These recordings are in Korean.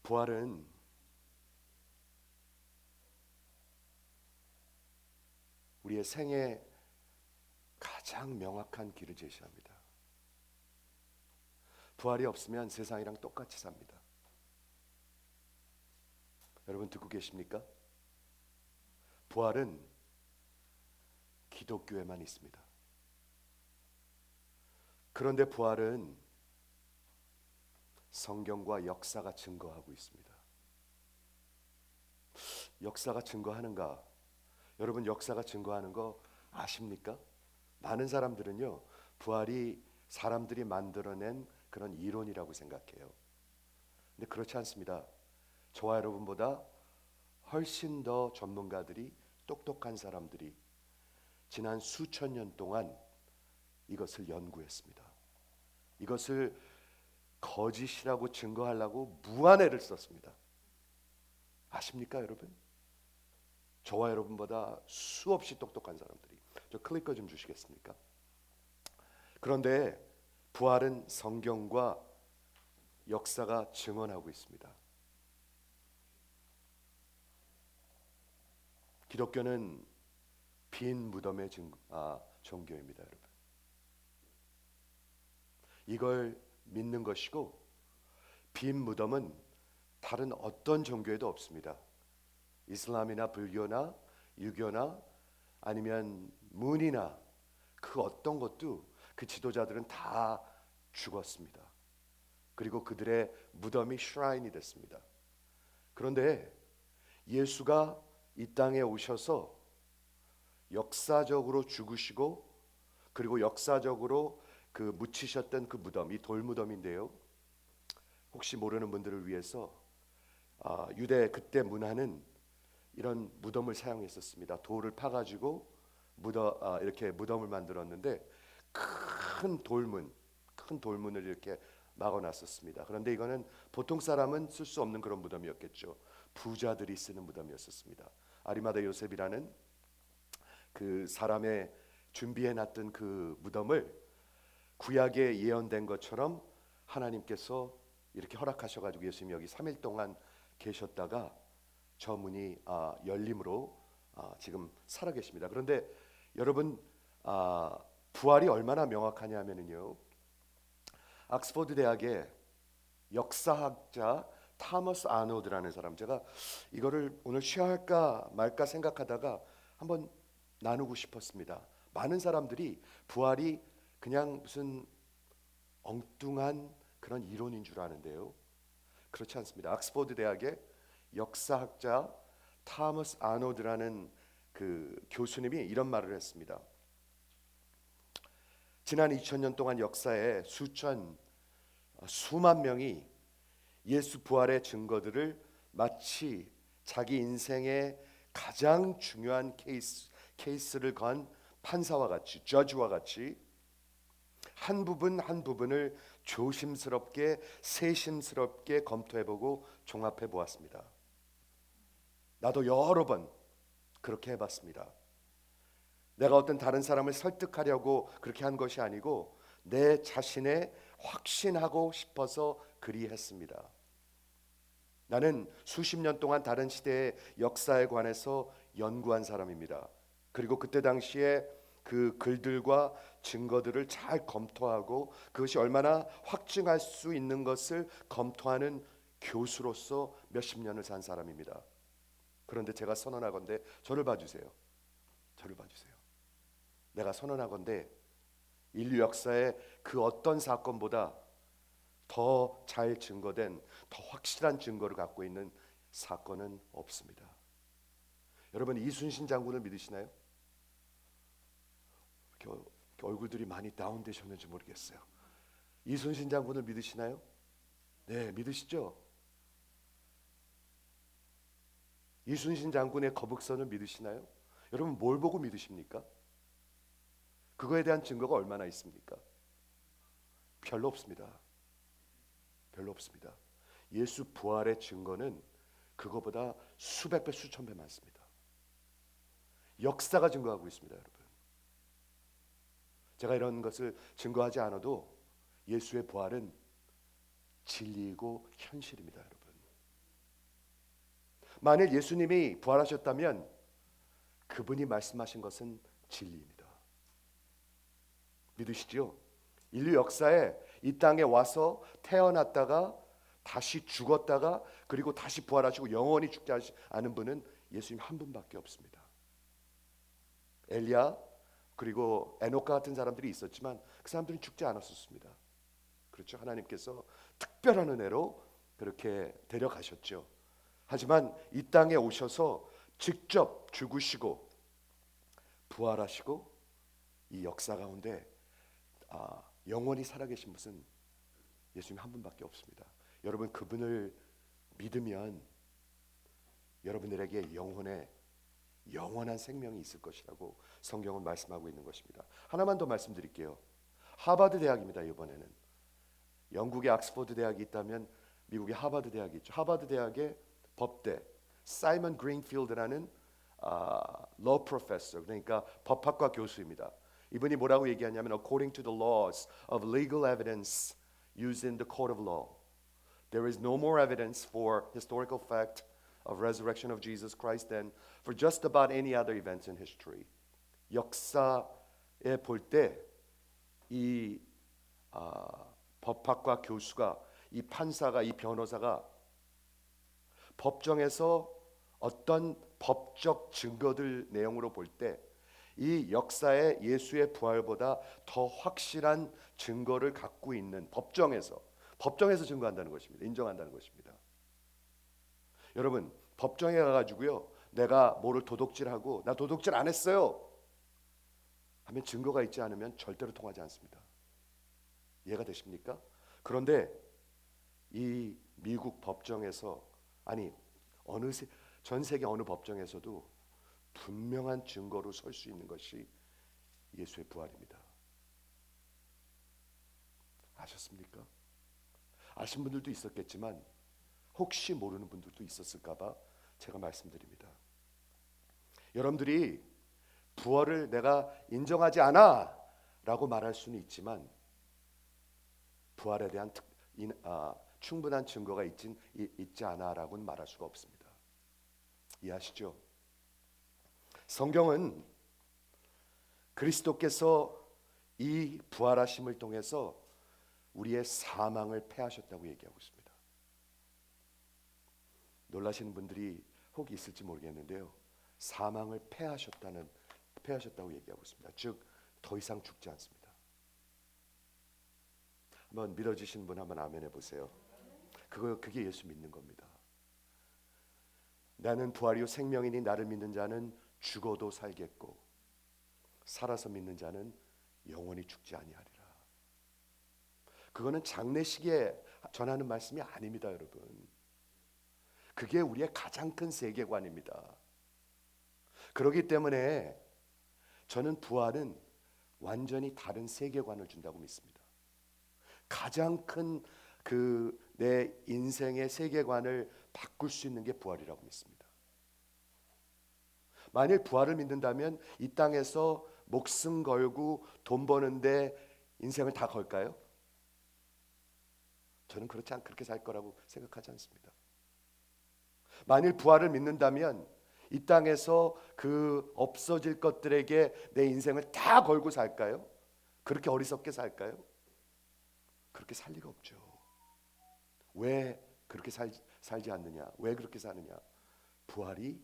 부활은 우리의 생에 가장 명확한 길을 제시합니다. 부활이 없으면 세상이랑 똑같이 삽니다. 여러분 듣고 계십니까? 부활은 기독교에만 있습니다. 그런데 부활은 성경과 역사가 증거하고 있습니다. 역사가 증거하는가? 여러분 역사가 증거하는 거 아십니까? 많은 사람들은요, 부활이 사람들이 만들어낸 그런 이론이라고 생각해요. 근데 그렇지 않습니다. 저와 여러분보다 훨씬 더 전문가들이, 똑똑한 사람들이 지난 수천 년 동안 이것을 연구했습니다. 이것을 거짓이라고 증거하려고 무한애를 썼습니다. 아십니까 여러분? 저와 여러분보다 수없이 똑똑한 사람들이. 저 클리커 좀 주시겠습니까? 그런데 부활은 성경과 역사가 증언하고 있습니다. 기독교는 빈 무덤의 종교입니다, 여러분. 이걸 믿는 것이고, 빈 무덤은 다른 어떤 종교에도 없습니다. 이슬람이나 불교나 유교나 아니면 문이나 그 어떤 것도 그 지도자들은 다 죽었습니다. 그리고 그들의 무덤이 슈라인이 됐습니다. 그런데 예수가 이 땅에 오셔서 역사적으로 죽으시고, 그리고 역사적으로 그 묻히셨던 그 무덤, 이 돌무덤인데요, 혹시 모르는 분들을 위해서 유대 그때 문화는 이런 무덤을 사용했었습니다. 돌을 파가지고 이렇게 무덤을 만들었는데 큰 돌문을 이렇게 막아놨었습니다. 그런데 이거는 보통 사람은 쓸 수 없는 그런 무덤이었겠죠. 부자들이 쓰는 무덤이었었습니다. 아리마다 요셉이라는 그 사람의 준비해놨던 그 무덤을 구약에 예언된 것처럼 하나님께서 이렇게 허락하셔가지고 예수님이 여기 3일 동안 계셨다가 저 문이 열림으로 지금 살아계십니다. 그런데 여러분 부활이 얼마나 명확하냐면요, 옥스퍼드 대학의 역사학자 타머스 아노드라는 사람, 제가 이거를 오늘 쉐어할까 말까 생각하다가 한번 나누고 싶었습니다. 많은 사람들이 부활이 그냥 무슨 엉뚱한 그런 이론인 줄 아는데요, 그렇지 않습니다. 옥스퍼드 대학의 역사학자 타머스 아노드라는 그 교수님이 이런 말을 했습니다. 지난 2000년 동안 역사에 수만 명이 예수 부활의 증거들을 마치 자기 인생의 가장 중요한 케이스를 건 판사와 같이, 저지와 같이 한 부분 한 부분을 조심스럽게 세심스럽게 검토해보고 종합해 보았습니다. 나도 여러 번 그렇게 해봤습니다. 내가 어떤 다른 사람을 설득하려고 그렇게 한 것이 아니고 내 자신에 확신하고 싶어서 그리했습니다. 나는 수십 년 동안 다른 시대의 역사에 관해서 연구한 사람입니다. 그리고 그때 당시에 그 글들과 증거들을 잘 검토하고 그것이 얼마나 확증할 수 있는 것을 검토하는 교수로서 몇십 년을 산 사람입니다. 그런데 제가 선언하건대 저를 봐주세요. 내가 선언하건대 인류 역사의 그 어떤 사건보다 더 잘 증거된, 더 확실한 증거를 갖고 있는 사건은 없습니다. 여러분 이순신 장군을 믿으시나요? 이렇게 얼굴들이 많이 다운되셨는지 모르겠어요. 이순신 장군을 믿으시나요? 네, 믿으시죠? 이순신 장군의 거북선을 믿으시나요? 여러분 뭘 보고 믿으십니까? 그거에 대한 증거가 얼마나 있습니까? 별로 없습니다. 예수 부활의 증거는 그거보다 수백 배 수천 배 많습니다. 역사가 증거하고 있습니다, 여러분. 제가 이런 것을 증거하지 않아도 예수의 부활은 진리이고 현실입니다, 여러분. 만일 예수님이 부활하셨다면 그분이 말씀하신 것은 진리입니다. 믿으시죠? 인류 역사에 이 땅에 와서 태어났다가 다시 죽었다가 그리고 다시 부활하시고 영원히 죽지 않은 분은 예수님 한 분밖에 없습니다. 엘리야 그리고 에녹과 같은 사람들이 있었지만 그 사람들은 죽지 않았었습니다. 그렇죠? 하나님께서 특별한 은혜로 그렇게 데려가셨죠. 하지만 이 땅에 오셔서 직접 죽으시고 부활하시고 이 역사 가운데 영원히 살아계신 분은 예수님 한 분밖에 없습니다. 여러분 그분을 믿으면 여러분들에게 영원한 생명이 있을 것이라고 성경은 말씀하고 있는 것입니다. 하나만 더 말씀드릴게요. 하버드 대학입니다. 이번에는 영국의 옥스퍼드 대학이 있다면 미국의 하버드 대학이 있죠. 하버드 대학의 법대 사이먼 그린필드라는 law professor, 그러니까 법학과 교수입니다. 이분이 뭐라고 얘기하냐면 according to the laws of legal evidence used in the court of law, there is no more evidence for historical fact of resurrection of Jesus Christ than for just about any other events in history. 역사에 볼 때 이 법학과 교수가 이 판사가 이 변호사가 법정에서 어떤 법적 증거들 내용으로 볼 때 이 역사의 예수의 부활보다 더 확실한 증거를 갖고 있는 법정에서 증거한다는 것입니다. 인정한다는 것입니다. 여러분 법정에 가가지고요 내가 뭐를 도둑질하고 나 도둑질 안 했어요 하면 증거가 있지 않으면 절대로 통하지 않습니다. 이해가 되십니까? 그런데 이 미국 법정에서 전 세계 어느 법정에서도 분명한 증거로 설 수 있는 것이 예수의 부활입니다. 아셨습니까? 아신 분들도 있었겠지만 혹시 모르는 분들도 있었을까봐 제가 말씀드립니다. 여러분들이 부활을 내가 인정하지 않아 라고 말할 수는 있지만 부활에 대한 충분한 증거가 있지 않아 라고는 말할 수가 없습니다. 이해하시죠? 성경은 그리스도께서 이 부활하심을 통해서 우리의 사망을 패하셨다고 얘기하고 있습니다. 놀라시는 분들이 혹 있을지 모르겠는데요. 사망을 패하셨다고 얘기하고 있습니다. 즉 더 이상 죽지 않습니다. 한번 믿어지시는 분 한번 아멘 해보세요. 그게 예수 믿는 겁니다. 나는 부활이요 생명이니 나를 믿는 자는 죽어도 살겠고 살아서 믿는 자는 영원히 죽지 아니하리라. 그거는 장례식에 전하는 말씀이 아닙니다, 여러분. 그게 우리의 가장 큰 세계관입니다. 그렇기 때문에 저는 부활은 완전히 다른 세계관을 준다고 믿습니다. 가장 큰 내 인생의 세계관을 바꿀 수 있는 게 부활이라고 믿습니다. 만일 부활을 믿는다면 이 땅에서 목숨 걸고 돈 버는데 인생을 다 걸까요? 저는 그렇게 살 거라고 생각하지 않습니다. 만일 부활을 믿는다면 이 땅에서 그 없어질 것들에게 내 인생을 다 걸고 살까요? 그렇게 어리석게 살까요? 그렇게 살 리가 없죠. 왜 그렇게 살지 않느냐? 왜 그렇게 사느냐? 부활이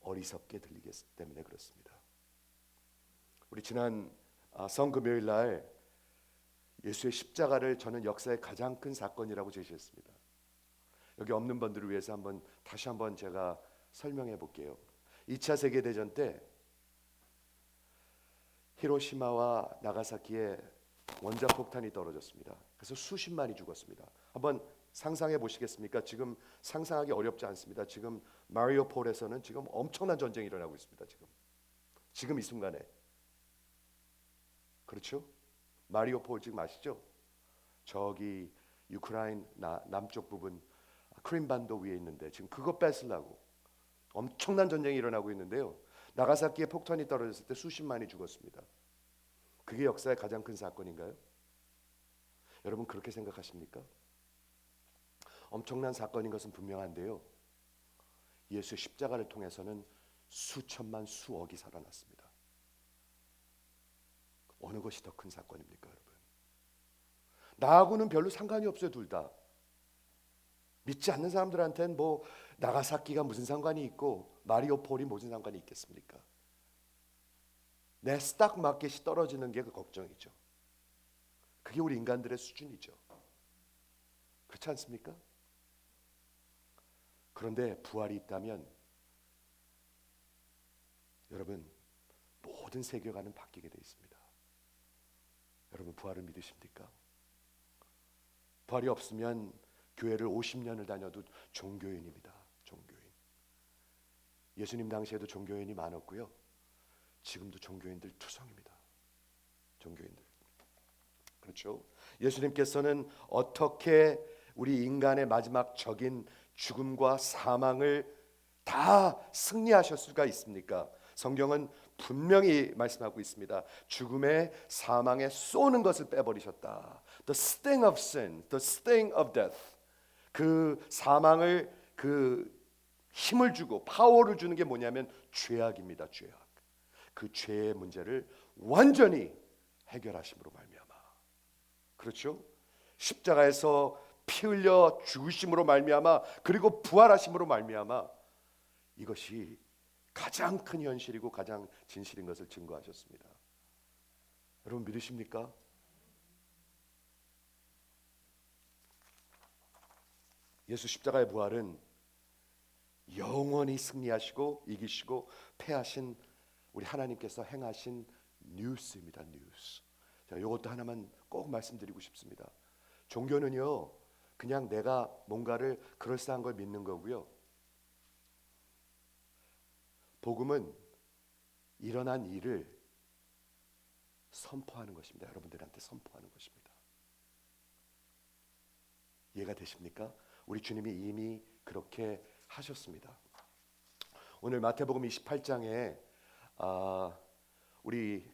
어리석게 들리기 때문에 그렇습니다. 우리 지난 성금요일 날 예수의 십자가를 저는 역사의 가장 큰 사건이라고 제시했습니다. 여기 없는 분들을 위해서 다시 한번 제가 설명해 볼게요. 2차 세계대전 때 히로시마와 나가사키에 원자폭탄이 떨어졌습니다. 그래서 수십만이 죽었습니다. 한번 상상해 보시겠습니까? 지금 상상하기 어렵지 않습니다. 지금 마리오폴에서는 지금 엄청난 전쟁이 일어나고 있습니다. 지금 이 순간에. 그렇죠? 마리오폴 지금 아시죠? 저기 우크라이나 남쪽 부분 크림반도 위에 있는데 지금 그거 뺏으려고 엄청난 전쟁이 일어나고 있는데요. 나가사키에 폭탄이 떨어졌을 때 수십만이 죽었습니다. 그게 역사의 가장 큰 사건인가요? 여러분 그렇게 생각하십니까? 엄청난 사건인 것은 분명한데요. 예수의 십자가를 통해서는 수천만 수억이 살아났습니다. 어느 것이 더 큰 사건입니까, 여러분? 나하고는 별로 상관이 없어요, 둘 다. 믿지 않는 사람들한테는 뭐 나가사키가 무슨 상관이 있고 마리오폴이 무슨 상관이 있겠습니까? 내 스탁 마켓이 떨어지는 게 그 걱정이죠. 그게 우리 인간들의 수준이죠. 그렇지 않습니까? 그런데 부활이 있다면 여러분, 모든 세계관은 바뀌게 돼 있습니다. 여러분, 부활을 믿으십니까? 부활이 없으면 교회를 50년을 다녀도 종교인입니다. 종교인. 예수님 당시에도 종교인이 많았고요. 지금도 종교인들 투성입니다. 종교인들. 그렇죠? 예수님께서는 어떻게 우리 인간의 마지막 적인 죽음과 사망을 다 승리하실 수가 있습니까? 성경은 분명히 말씀하고 있습니다. 죽음의 사망에 쏘는 것을 빼버리셨다. The sting of sin, the sting of death. 그 사망을 그 힘을 주고 파워를 주는 게 뭐냐면 죄악입니다. 죄악. 그 죄의 문제를 완전히 해결하심으로 말미암아. 그렇죠? 십자가에서 피 흘려 죽으심으로 말미암아 그리고 부활하심으로 말미암아 이것이 가장 큰 현실이고 가장 진실인 것을 증거하셨습니다. 여러분 믿으십니까? 예수 십자가의 부활은 영원히 승리하시고 이기시고 패하신 우리 하나님께서 행하신 뉴스입니다. 뉴스. 자, 이것도 하나만 꼭 말씀드리고 싶습니다. 종교는요, 그냥 내가 뭔가를 그럴싸한 걸 믿는 거고요. 복음은 일어난 일을 선포하는 것입니다. 여러분들한테 선포하는 것입니다. 이해가 되십니까? 우리 주님이 이미 그렇게 하셨습니다. 오늘 마태복음 28장에 우리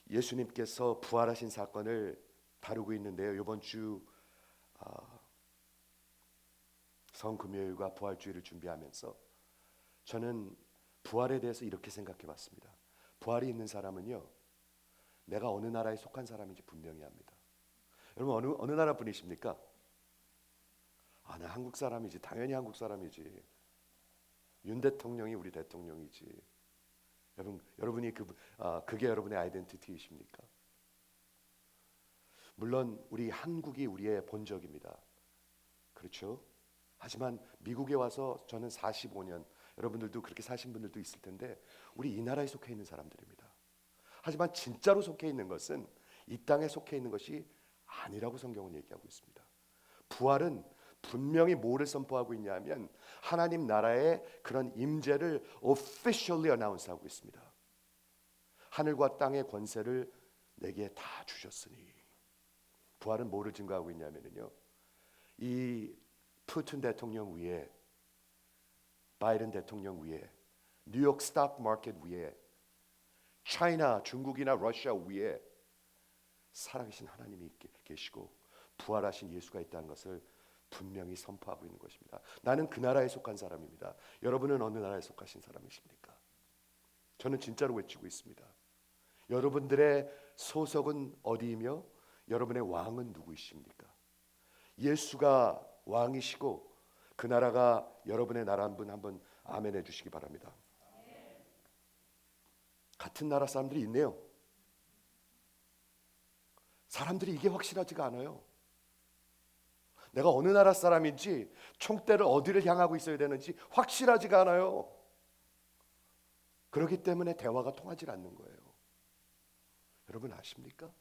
예수님께서 부활하신 사건을 다루고 있는데요. 이번 주 성금요일과 부활주일을 준비하면서 저는 부활에 대해서 이렇게 생각해 봤습니다. 부활이 있는 사람은요, 내가 어느 나라에 속한 사람인지 분명히 합니다. 여러분 어느 나라 분이십니까? 나 한국 사람이지. 당연히 한국 사람이지. 윤 대통령이 우리 대통령이지. 여러분이 그게 여러분의 아이덴티티이십니까? 물론 우리 한국이 우리의 본적입니다. 그렇죠? 하지만 미국에 와서 저는 45년, 여러분들도 그렇게 사신 분들도 있을 텐데 우리 이 나라에 속해 있는 사람들입니다. 하지만 진짜로 속해 있는 것은 이 땅에 속해 있는 것이 아니라고 성경은 얘기하고 있습니다. 부활은 분명히 뭐를 선포하고 있냐면 하나님 나라의 그런 임재를 officially announce하고 있습니다. 하늘과 땅의 권세를 내게 다 주셨으니. 부활은 뭐를 증거하고 있냐면요, 이 푸틴 대통령 위에, 바이든 대통령 위에, 뉴욕 스톡 마켓 위에, 차이나 중국이나 러시아 위에 살아계신 하나님이 계시고 부활하신 예수가 있다는 것을 분명히 선포하고 있는 것입니다. 나는 그 나라에 속한 사람입니다. 여러분은 어느 나라에 속하신 사람이십니까? 저는 진짜로 외치고 있습니다. 여러분들의 소속은 어디이며 여러분의 왕은 누구이십니까? 예수가 왕이시고 그 나라가 여러분의 나라인 분 한번 아멘 해주시기 바랍니다. 같은 나라 사람들이 있네요. 사람들이 이게 확실하지가 않아요. 내가 어느 나라 사람인지, 총대를 어디를 향하고 있어야 되는지 확실하지가 않아요. 그렇기 때문에 대화가 통하지 않는 거예요. 여러분 아십니까?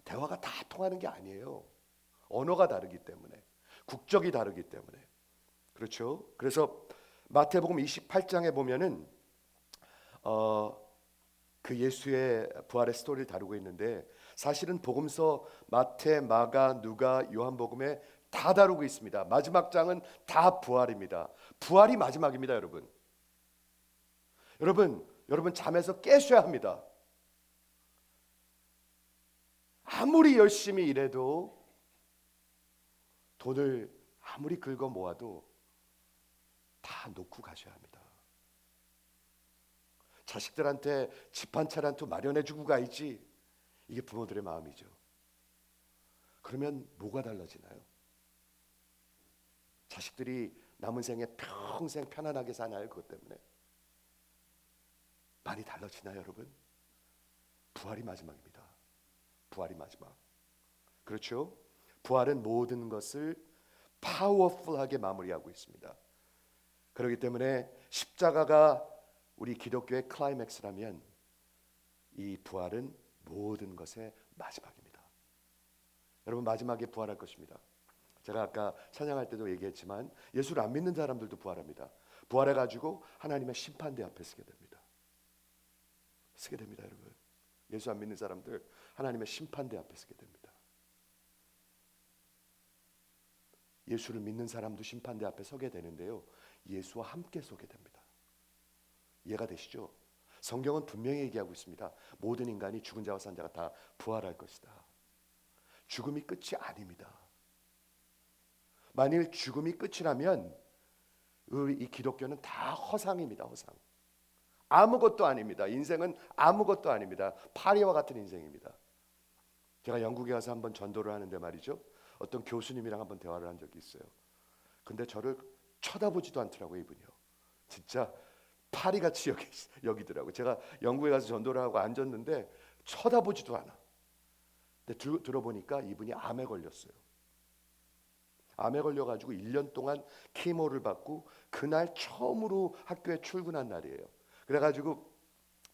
대화가 다 통하는 게 아니에요. 언어가 다르기 때문에, 국적이 다르기 때문에. 그렇죠? 그래서 마태복음 28장에 보면은 그 예수의 부활의 스토리를 다루고 있는데 사실은 복음서 마태, 마가, 누가, 요한복음에 다 다루고 있습니다. 마지막 장은 다 부활입니다. 부활이 마지막입니다, 여러분. 여러분 잠에서 깨셔야 합니다. 아무리 열심히 일해도 돈을 아무리 긁어 모아도 다 놓고 가셔야 합니다. 자식들한테 집 한 채 한 채 마련해주고 가야지. 이게 부모들의 마음이죠. 그러면 뭐가 달라지나요? 자식들이 남은 생에 평생 편안하게 사나요? 그것 때문에? 많이 달라지나요, 여러분? 부활이 마지막입니다. 부활이 마지막. 그렇죠? 부활은 모든 것을 파워풀하게 마무리하고 있습니다. 그렇기 때문에 십자가가 우리 기독교의 클라이맥스라면 이 부활은 모든 것의 마지막입니다. 여러분, 마지막에 부활할 것입니다. 제가 아까 찬양할 때도 얘기했지만 예수를 안 믿는 사람들도 부활합니다. 부활해가지고 하나님의 심판대 앞에 서게 됩니다. 서게 됩니다, 여러분. 예수 안 믿는 사람들 하나님의 심판대 앞에 서게 됩니다. 예수를 믿는 사람도 심판대 앞에 서게 되는데요, 예수와 함께 서게 됩니다. 이해가 되시죠? 성경은 분명히 얘기하고 있습니다. 모든 인간이 죽은 자와 산 자가 다 부활할 것이다. 죽음이 끝이 아닙니다. 만일 죽음이 끝이라면 이 기독교는 다 허상입니다. 허상. 아무것도 아닙니다. 인생은 아무것도 아닙니다. 파리와 같은 인생입니다. 제가 영국에 가서 한번 전도를 하는데 말이죠, 어떤 교수님이랑 한번 대화를 한 적이 있어요. 근데 저를 쳐다보지도 않더라고요. 이분이요. 진짜 파리같이 여기더라고요. 제가 영국에 가서 전도를 하고 앉았는데 쳐다보지도 않아. 근데 들어보니까 이분이 암에 걸렸어요. 암에 걸려가지고 1년 동안 키모를 받고 그날 처음으로 학교에 출근한 날이에요. 그래가지고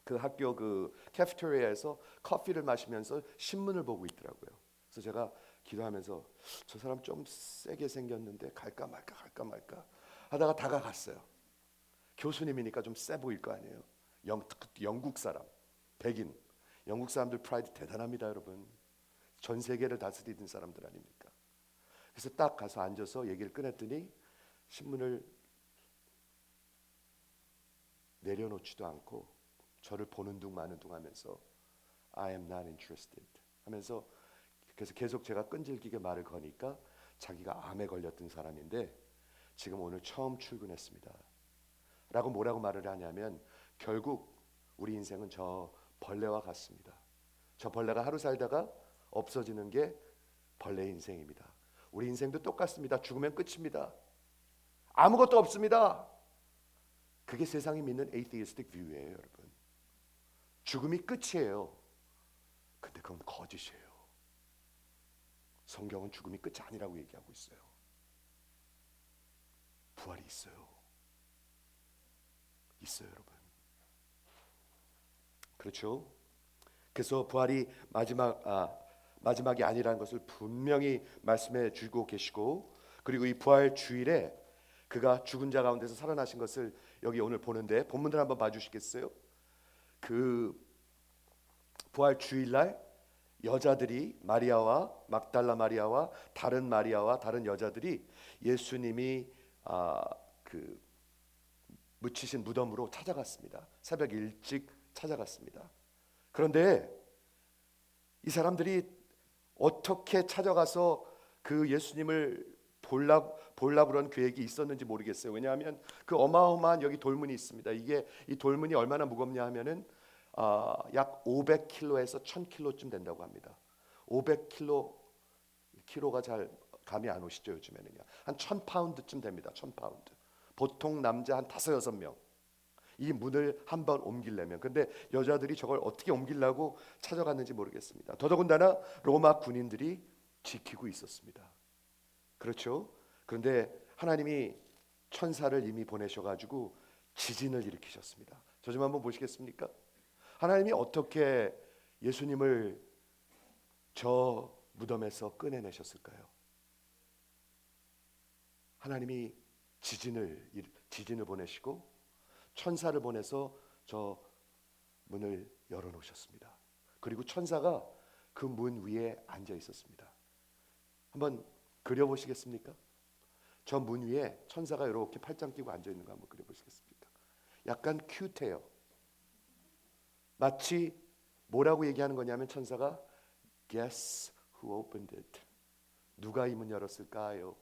그 학교 그 캐피테리아에서 커피를 마시면서 신문을 보고 있더라고요. 그래서 제가 기도하면서 저 사람 좀 세게 생겼는데 갈까 말까 하다가 다가갔어요. 교수님이니까 좀 세 보일 거 아니에요. 영국 사람, 백인. 영국 사람들 프라이드 대단합니다, 여러분. 전 세계를 다스리던 사람들 아닙니까? 그래서 딱 가서 앉아서 얘기를 꺼냈더니 신문을 내려놓지도 않고 저를 보는 둥 마는 둥 하면서 I am not interested 하면서, 그래서 계속 제가 끈질기게 말을 거니까 자기가 암에 걸렸던 사람인데 지금 오늘 처음 출근했습니다 라고 뭐라고 말을 하냐면, 결국 우리 인생은 저 벌레와 같습니다. 저 벌레가 하루 살다가 없어지는 게 벌레 인생입니다. 우리 인생도 똑같습니다. 죽으면 끝입니다. 아무것도 없습니다. 그게 세상이 믿는 에이티스틱 뷰예요, 여러분. 죽음이 끝이에요. 근데 그건 거짓이에요. 성경은 죽음이 끝이 아니라고 얘기하고 있어요. 부활이 있어요. 있어요, 여러분. 그렇죠? 그래서 부활이 마지막이 아니라는 것을 분명히 말씀해 주고 계시고, 그리고 이 부활 주일에 그가 죽은 자 가운데서 살아나신 것을 여기 오늘 보는데, 본문을 한번 봐주시겠어요? 그 부활 주일날 여자들이 마리아와 막달라 마리아와 다른 마리아와 다른 여자들이 예수님이 그 묻히신 무덤으로 찾아갔습니다. 새벽 일찍 찾아갔습니다. 그런데 이 사람들이 어떻게 찾아가서 그 예수님을 보려고 그런 계획이 있었는지 모르겠어요. 왜냐하면 그 어마어마한 여기 돌문이 있습니다. 이 돌문이 얼마나 무겁냐 하면은 약 500kg에서 1000kg쯤 된다고 합니다. 500kg, 키로가 잘 감이 안 오시죠? 요즘에는요. 한 1000파운드쯤 됩니다. 1000파운드. 보통 남자 한 5-6명. 이 문을 한번 옮기려면. 근데 여자들이 저걸 어떻게 옮기려고 찾아갔는지 모르겠습니다. 더더군다나 로마 군인들이 지키고 있었습니다. 그렇죠? 그런데 하나님이 천사를 이미 보내셔가지고 지진을 일으키셨습니다. 저 좀 한번 보시겠습니까? 하나님이 어떻게 예수님을 저 무덤에서 꺼내내셨을까요? 하나님이 지진을 보내시고 천사를 보내서 저 문을 열어놓으셨습니다. 그리고 천사가 그 문 위에 앉아 있었습니다. 한번 그려보시겠습니까? 저 문 위에 천사가 이렇게 팔짱 끼고 앉아 있는 거 한번 그려보시겠습니까? 약간 큐트해요. 마치 뭐라고 얘기하는 거냐면 천사가 Guess who opened it? 누가 이 문 열었을까요?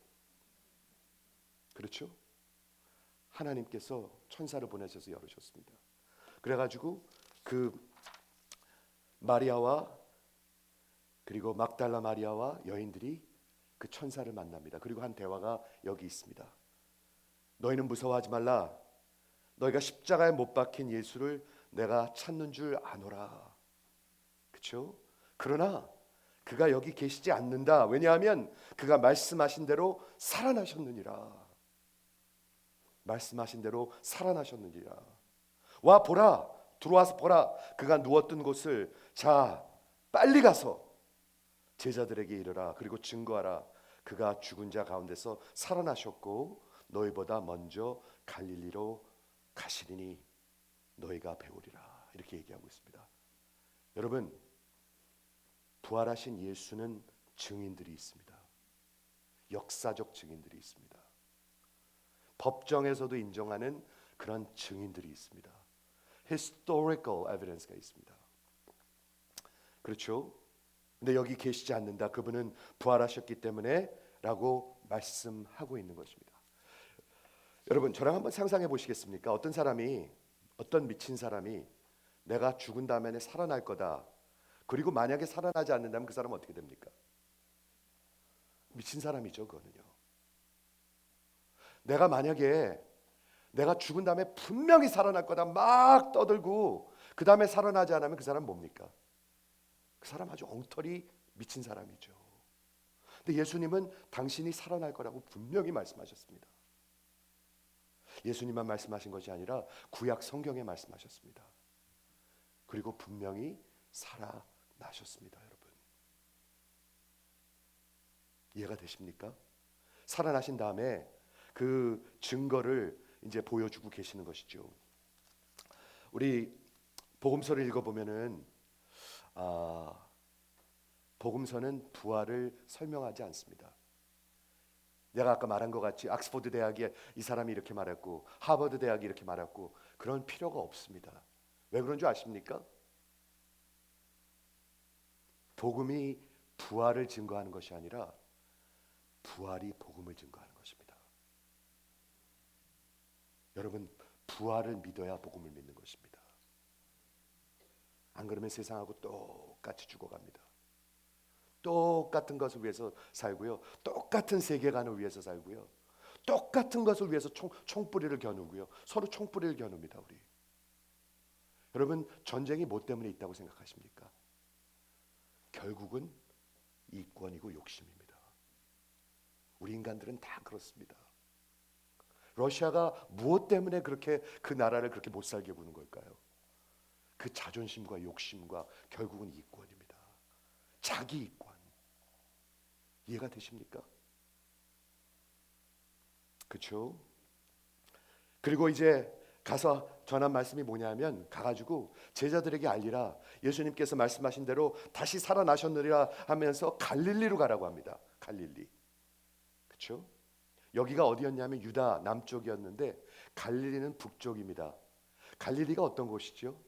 그렇죠? 하나님께서 천사를 보내셔서 열으셨습니다. 그래가지고 그 마리아와 그리고 막달라 마리아와 여인들이 그 천사를 만납니다. 그리고 한 대화가 여기 있습니다. 너희는 무서워하지 말라. 너희가 십자가에 못 박힌 예수를 내가 찾는 줄 아노라. 그렇죠? 그러나 그가 여기 계시지 않는다. 왜냐하면 그가 말씀하신 대로 살아나셨느니라. 말씀하신 대로 살아나셨느니라. 와 보라, 들어와서 보라. 그가 누웠던 곳을 자 빨리 가서 제자들에게 이르라. 그리고 증거하라. 그가 죽은 자 가운데서 살아나셨고 너희보다 먼저 갈릴리로 가시리니 너희가 배우리라. 이렇게 얘기하고 있습니다. 여러분, 부활하신 예수는 증인들이 있습니다. 역사적 증인들이 있습니다. 법정에서도 인정하는 그런 증인들이 있습니다. historical evidence가 있습니다. 그렇죠? 근데 여기 계시지 않는다. 그분은 부활하셨기 때문에 라고 말씀하고 있는 것입니다. 여러분, 저랑 한번 상상해 보시겠습니까? 어떤 미친 사람이 내가 죽은 다음에 살아날 거다. 그리고 만약에 살아나지 않는다면 그 사람은 어떻게 됩니까? 미친 사람이죠, 그거는요. 내가 죽은 다음에 분명히 살아날 거다 막 떠들고 그 다음에 살아나지 않으면 그 사람은 뭡니까? 그 사람 아주 엉터리 미친 사람이죠. 근데 예수님은 당신이 살아날 거라고 분명히 말씀하셨습니다. 예수님만 말씀하신 것이 아니라 구약 성경에 말씀하셨습니다. 그리고 분명히 살아나셨습니다, 여러분. 이해가 되십니까? 살아나신 다음에 그 증거를 이제 보여주고 계시는 것이죠. 우리 복음서를 읽어보면은 복음서는 부활을 설명하지 않습니다. 내가 아까 말한 것 같이 옥스퍼드 대학에 이 사람이 이렇게 말했고 하버드 대학이 이렇게 말했고 그런 필요가 없습니다. 왜 그런 줄 아십니까? 복음이 부활을 증거하는 것이 아니라 부활이 복음을 증거하는 것입니다. 여러분, 부활을 믿어야 복음을 믿는 것입니다. 안 그러면 세상하고 똑같이 죽어갑니다. 똑같은 것을 위해서 살고요. 똑같은 세계관을 위해서 살고요. 똑같은 것을 위해서 총뿌리를 겨누고요. 서로 총뿌리를 겨눕니다, 우리. 여러분, 전쟁이 뭐 때문에 있다고 생각하십니까? 결국은 이권이고 욕심입니다. 우리 인간들은 다 그렇습니다. 러시아가 무엇 때문에 그렇게 그 나라를 그렇게 못 살게 구는 걸까요? 그 자존심과 욕심과 결국은 이권입니다. 자기 이권. 이해가 되십니까? 그렇죠? 그리고 이제 가서 전한 말씀이 뭐냐면 가가지고 제자들에게 알리라. 예수님께서 말씀하신 대로 다시 살아나셨느리라 하면서 갈릴리로 가라고 합니다. 갈릴리. 그렇죠? 여기가 어디였냐면 유다 남쪽이었는데 갈릴리는 북쪽입니다. 갈릴리가 어떤 곳이죠?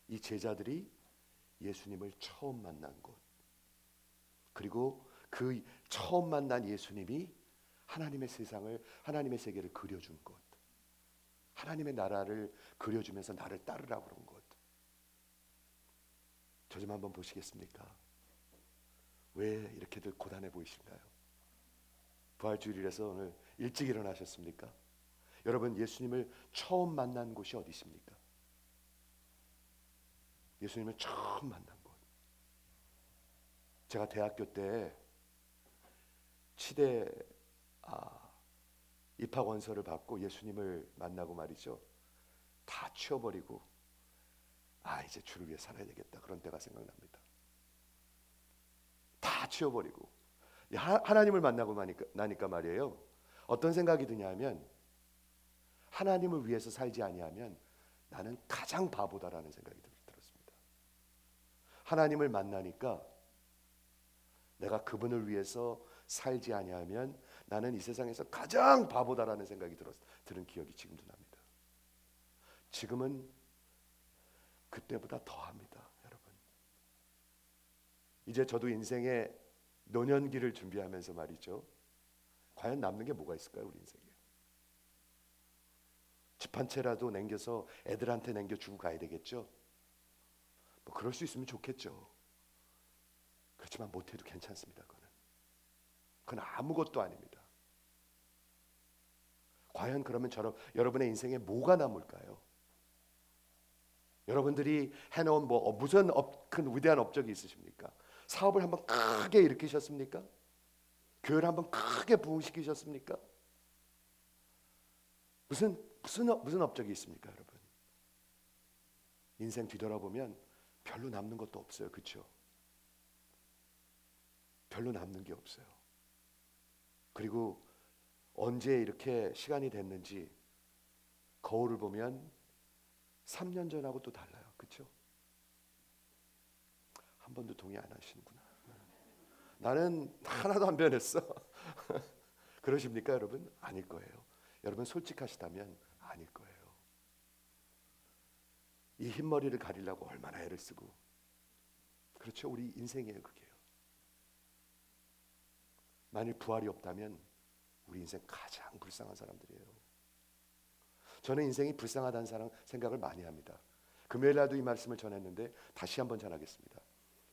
이 제자들이 예수님을 처음 만난 곳. 그리고 그 처음 만난 예수님이 하나님의 세상을, 하나님의 세계를 그려준 곳. 하나님의 나라를 그려주면서 나를 따르라고 그런 곳. 저 좀 한번 보시겠습니까? 왜 이렇게들 고단해 보이신가요? 부활주일이라서 오늘 일찍 일어나셨습니까? 여러분, 예수님을 처음 만난 곳이 어디십니까? 예수님을 처음 만난 곳. 제가 대학교 때 치대 입학 원서를 받고 예수님을 만나고 말이죠. 다 치워버리고 이제 주를 위해 살아야 되겠다 그런 때가 생각납니다. 다 치워버리고 하나님을 만나고 나니까 말이에요. 어떤 생각이 드냐면 하나님을 위해서 살지 아니하면 나는 가장 바보다라는 생각이 들었습니다. 하나님을 만나니까 내가 그분을 위해서 살지 아니하면 나는 이 세상에서 가장 바보다라는 생각이 들은 기억이 지금도 납니다. 지금은 그때보다 더합니다, 여러분. 이제 저도 인생의 노년기를 준비하면서 말이죠. 과연 남는 게 뭐가 있을까요, 우리 인생에? 집 한 채라도 남겨서 애들한테 남겨주고 가야 되겠죠. 뭐 그럴 수 있으면 좋겠죠. 그렇지만 못해도 괜찮습니다. 그건 아무것도 아닙니다. 과연 그러면 여러분의 인생에 뭐가 남을까요? 여러분들이 해놓은 무슨 큰 위대한 업적이 있으십니까? 사업을 한번 크게 일으키셨습니까? 교회를 한번 크게 부흥시키셨습니까? 무슨 업적이 있습니까, 여러분? 인생 뒤돌아보면 별로 남는 것도 없어요, 그렇죠? 별로 남는 게 없어요. 그리고 언제 이렇게 시간이 됐는지 거울을 보면 3년 전하고 또 달라요, 그렇죠? 한 번도 동의 안 하시는구나. 나는 하나도 안 변했어. 그러십니까, 여러분? 아닐 거예요. 여러분 솔직하시다면 아닐 거예요. 이 흰머리를 가리려고 얼마나 애를 쓰고. 그렇죠, 우리 인생이에요, 그게요. 만일 부활이 없다면 우리 인생 가장 불쌍한 사람들이에요. 저는 인생이 불쌍하다는 생각을 많이 합니다. 금요일날도 이 말씀을 전했는데 다시 한번 전하겠습니다.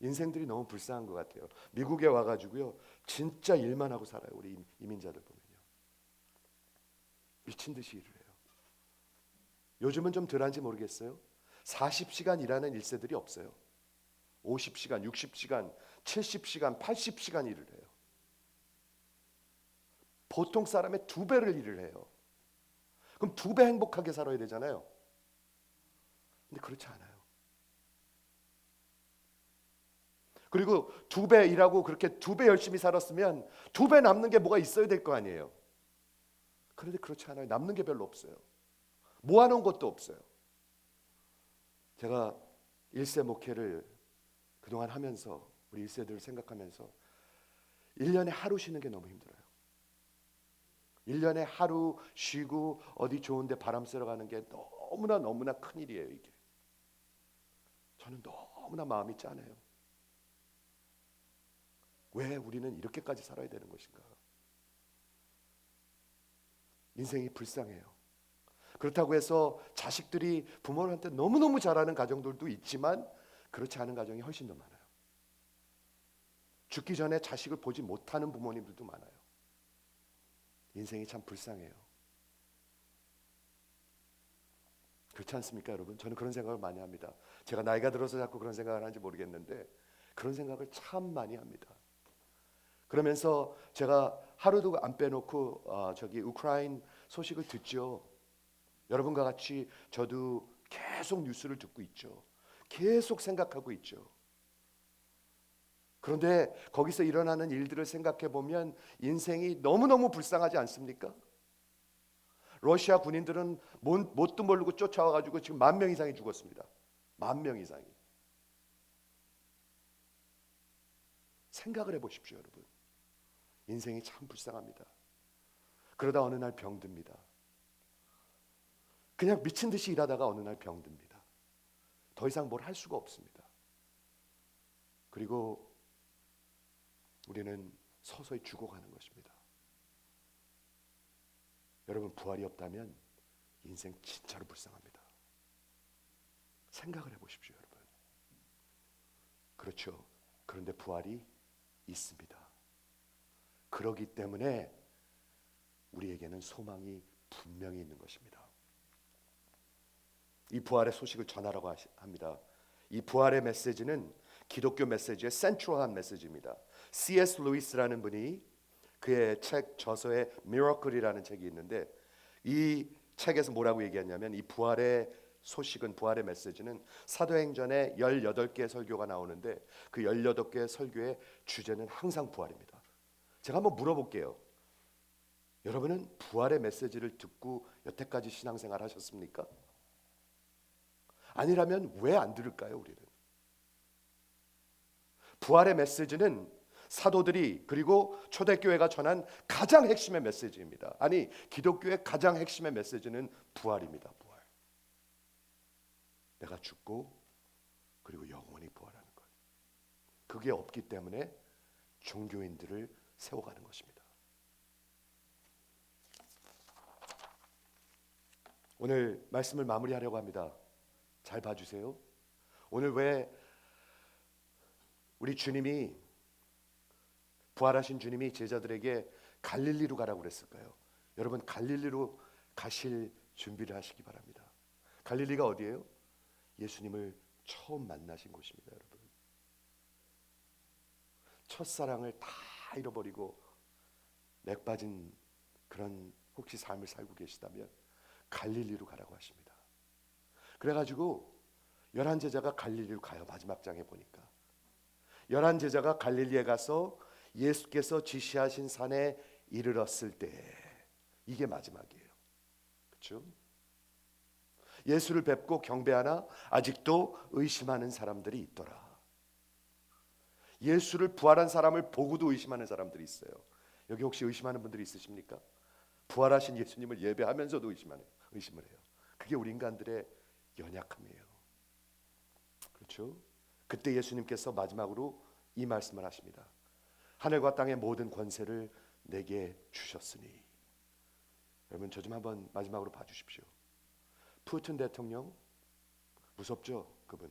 인생들이 너무 불쌍한 것 같아요. 미국에 와가지고요, 진짜 일만 하고 살아요. 우리 이민자들 보면요, 미친 듯이 일을 해요. 요즘은 좀 덜한지 모르겠어요. 40시간 일하는 일세들이 없어요. 50시간, 60시간, 70시간, 80시간 일을 해요. 보통 사람의 2배를 일을 해요. 그럼 2배 행복하게 살아야 되잖아요. 근데 그렇지 않아요. 그리고 2배 일하고 그렇게 2배 열심히 살았으면 2배 남는 게 뭐가 있어야 될 거 아니에요. 그런데 그렇지 않아요. 남는 게 별로 없어요. 모아놓은 것도 없어요. 제가 일세 목회를 그동안 하면서 우리 일세들을 생각하면서 1년에 하루 쉬는 게 너무 힘들어요. 1년에 하루 쉬고 어디 좋은 데 바람 쐬러 가는 게 너무나 큰일이에요, 이게. 저는 너무나 마음이 짠해요. 왜 우리는 이렇게까지 살아야 되는 것인가? 인생이 불쌍해요. 그렇다고 해서 자식들이 부모한테 너무너무 잘하는 가정들도 있지만 그렇지 않은 가정이 훨씬 더 많아요. 죽기 전에 자식을 보지 못하는 부모님들도 많아요. 인생이 참 불쌍해요. 그렇지 않습니까, 여러분? 저는 그런 생각을 많이 합니다. 제가 나이가 들어서 자꾸 그런 생각을 하는지 모르겠는데 그런 생각을 참 많이 합니다. 그러면서 제가 하루도 안 빼놓고 우크라이나 소식을 듣죠. 여러분과 같이 저도 계속 뉴스를 듣고 있죠. 계속 생각하고 있죠. 그런데 거기서 일어나는 일들을 생각해 보면 인생이 너무너무 불쌍하지 않습니까? 러시아 군인들은 뭣도 모르고 쫓아와가지고 지금 10,000명 이상이 죽었습니다. 10,000명 이상이. 생각을 해보십시오, 여러분. 인생이 참 불쌍합니다. 그러다 어느 날 병듭니다. 그냥 미친 듯이 일하다가 어느 날 병듭니다. 더 이상 뭘 할 수가 없습니다. 그리고 우리는 서서히 죽어가는 것입니다. 여러분, 부활이 없다면 인생 진짜로 불쌍합니다. 생각을 해보십시오, 여러분. 그렇죠. 그런데 부활이 있습니다. 그러기 때문에 우리에게는 소망이 분명히 있는 것입니다. 이 부활의 소식을 전하라고 합니다. 이 부활의 메시지는 기독교 메시지의 센트럴한 메시지입니다. C.S. 루이스라는 분이 그의 책 저서에 미러클이라는 책이 있는데 이 책에서 뭐라고 얘기했냐면 이 부활의 소식은, 부활의 메시지는 사도행전에 18개의 설교가 나오는데 그 18개의 설교의 주제는 항상 부활입니다. 제가 한번 물어볼게요. 여러분은 부활의 메시지를 듣고 여태까지 신앙생활 하셨습니까? 아니라면 왜 안 들을까요, 우리는? 부활의 메시지는 사도들이 그리고 초대교회가 전한 가장 핵심의 메시지입니다. 아니, 기독교의 가장 핵심의 메시지는 부활입니다. 부활. 내가 죽고 그리고 영원히 부활하는 것. 그게 없기 때문에 종교인들을 세워가는 것입니다. 오늘 말씀을 마무리하려고 합니다. 잘 봐주세요. 오늘 왜 우리 주님이, 부활하신 주님이 제자들에게 갈릴리로 가라고 그랬을까요? 여러분, 갈릴리로 가실 준비를 하시기 바랍니다. 갈릴리가 어디예요? 예수님을 처음 만나신 곳입니다. 여러분, 첫사랑을 다 잃어버리고 맥 빠진 그런 혹시 삶을 살고 계시다면 갈릴리로 가라고 하십니다. 그래가지고 11 제자가 갈릴리로 가요. 마지막 장에 보니까 11 제자가 갈릴리에 가서 예수께서 지시하신 산에 이르렀을 때, 이게 마지막이에요. 그렇죠? 예수를 뵙고 경배하나 아직도 의심하는 사람들이 있더라. 예수를 부활한 사람을 보고도 의심하는 사람들이 있어요. 여기 혹시 의심하는 분들이 있으십니까? 부활하신 예수님을 예배하면서도 의심을 해요. 그게 우리 인간들의 연약함이에요. 그렇죠? 그때 예수님께서 마지막으로 이 말씀을 하십니다. 하늘과 땅의 모든 권세를 내게 주셨으니. 여러분, 저 좀 한번 마지막으로 봐주십시오. 푸틴 대통령 무섭죠? 그분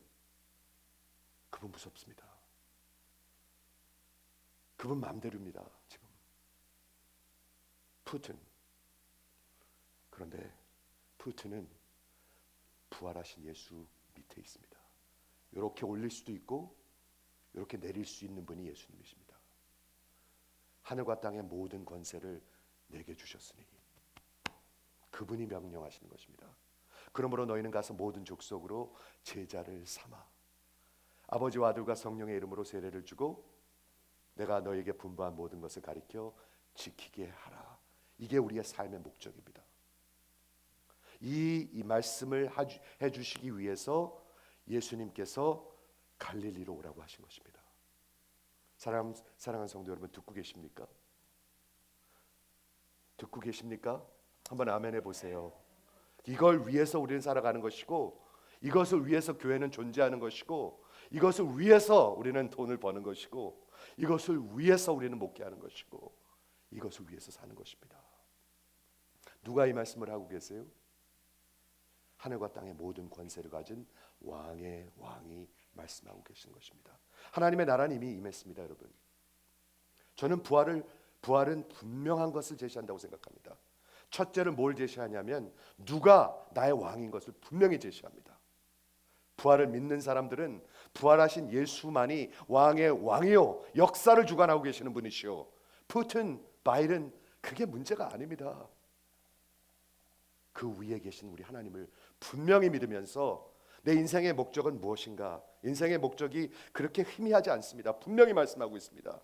무섭습니다. 그분 마음대로입니다. 지금 푸틴. 그런데 푸틴은 부활하신 예수 밑에 있습니다. 이렇게 올릴 수도 있고 이렇게 내릴 수 있는 분이 예수님이십니다. 하늘과 땅의 모든 권세를 내게 주셨으니, 그분이 명령하시는 것입니다. 그러므로 너희는 가서 모든 족속으로 제자를 삼아 아버지와 아들과 성령의 이름으로 세례를 주고 내가 너희에게 분부한 모든 것을 가리켜 지키게 하라. 이게 우리의 삶의 목적입니다. 이 말씀을 해주시기 위해서 예수님께서 갈릴리로 오라고 하신 것입니다. 사랑하는 성도 여러분, 듣고 계십니까? 듣고 계십니까? 한번 아멘 해보세요. 이걸 위해서 우리는 살아가는 것이고, 이것을 위해서 교회는 존재하는 것이고, 이것을 위해서 우리는 돈을 버는 것이고, 이것을 위해서 우리는 목회하는 것이고, 이것을 위해서 사는 것입니다. 누가 이 말씀을 하고 계세요? 하늘과 땅의 모든 권세를 가진 왕의 왕이 말씀하고 계신 것입니다. 하나님의 나라는 이미 임했습니다. 여러분, 저는 부활은 분명한 것을 제시한다고 생각합니다. 첫째는 뭘 제시하냐면 누가 나의 왕인 것을 분명히 제시합니다. 부활을 믿는 사람들은 부활하신 예수만이 왕의 왕이요, 역사를 주관하고 계시는 분이시오. 푸틴, 바이든, 그게 문제가 아닙니다. 그 위에 계신 우리 하나님을 분명히 믿으면서 내 인생의 목적은 무엇인가? 인생의 목적이 그렇게 희미하지 않습니다. 분명히 말씀하고 있습니다.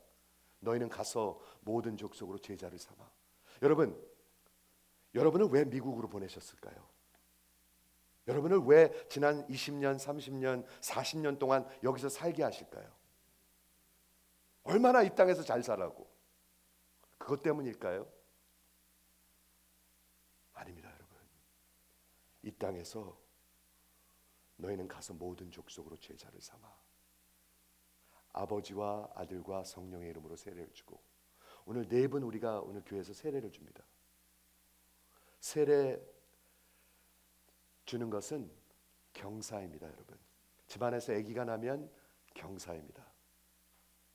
너희는 가서 모든 족속으로 제자를 삼아. 여러분은 왜 미국으로 보내셨을까요? 여러분을 왜 지난 20년, 30년, 40년 동안 여기서 살게 하실까요? 얼마나 이 땅에서 잘 살라고? 그것 때문일까요? 아닙니다, 여러분. 이 땅에서 너희는 가서 모든 족속으로 제자를 삼아 아버지와 아들과 성령의 이름으로 세례를 주고, 오늘 4분 우리가 오늘 교회에서 세례를 줍니다. 세례 주는 것은 경사입니다, 여러분. 집안에서 아기가 나면 경사입니다.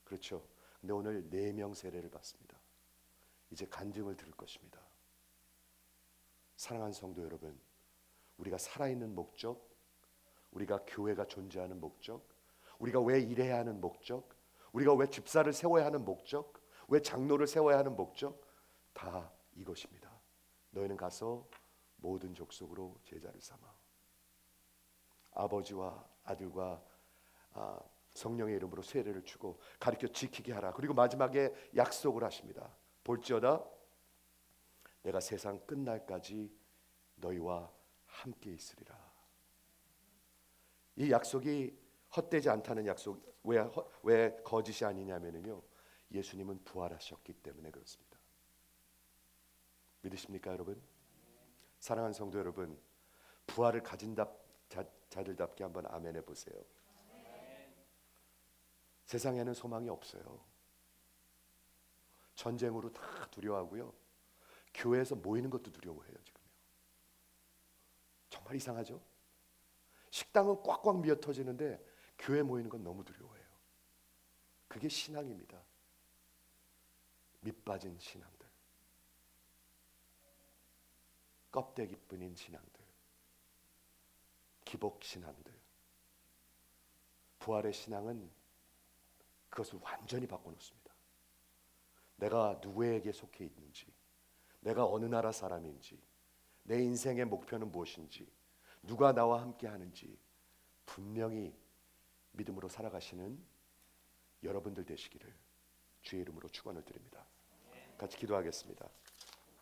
그렇죠? 근데 오늘 4명 세례를 받습니다. 이제 간증을 들을 것입니다. 사랑하는 성도 여러분, 우리가 살아있는 목적, 우리가 교회가 존재하는 목적, 우리가 왜 일해야 하는 목적, 우리가 왜 집사를 세워야 하는 목적, 왜 장로를 세워야 하는 목적, 다 이것입니다. 너희는 가서 모든 족속으로 제자를 삼아 아버지와 아들과 성령의 이름으로 세례를 주고 가르쳐 지키게 하라. 그리고 마지막에 약속을 하십니다. 볼지어다 내가 세상 끝날까지 너희와 함께 있으리라. 이 약속이 헛되지 않다는 약속. 왜 거짓이 아니냐면요, 예수님은 부활하셨기 때문에 그렇습니다. 믿으십니까, 여러분? 사랑하는 성도 여러분, 부활을 가진 자들답게 한번 아멘 해보세요. 세상에는 소망이 없어요. 전쟁으로 다 두려워하고요, 교회에서 모이는 것도 두려워해요. 지금요. 정말 이상하죠? 식당은 꽉꽉 미어 터지는데 교회 모이는 건 너무 두려워해요. 그게 신앙입니다. 밑빠진 신앙들, 껍데기뿐인 신앙들, 기복 신앙들. 부활의 신앙은 그것을 완전히 바꿔놓습니다. 내가 누구에게 속해 있는지, 내가 어느 나라 사람인지, 내 인생의 목표는 무엇인지, 누가 나와 함께 하는지 분명히 믿음으로 살아가시는 여러분들 되시기를 주의 이름으로 축원을 드립니다. 같이 기도하겠습니다.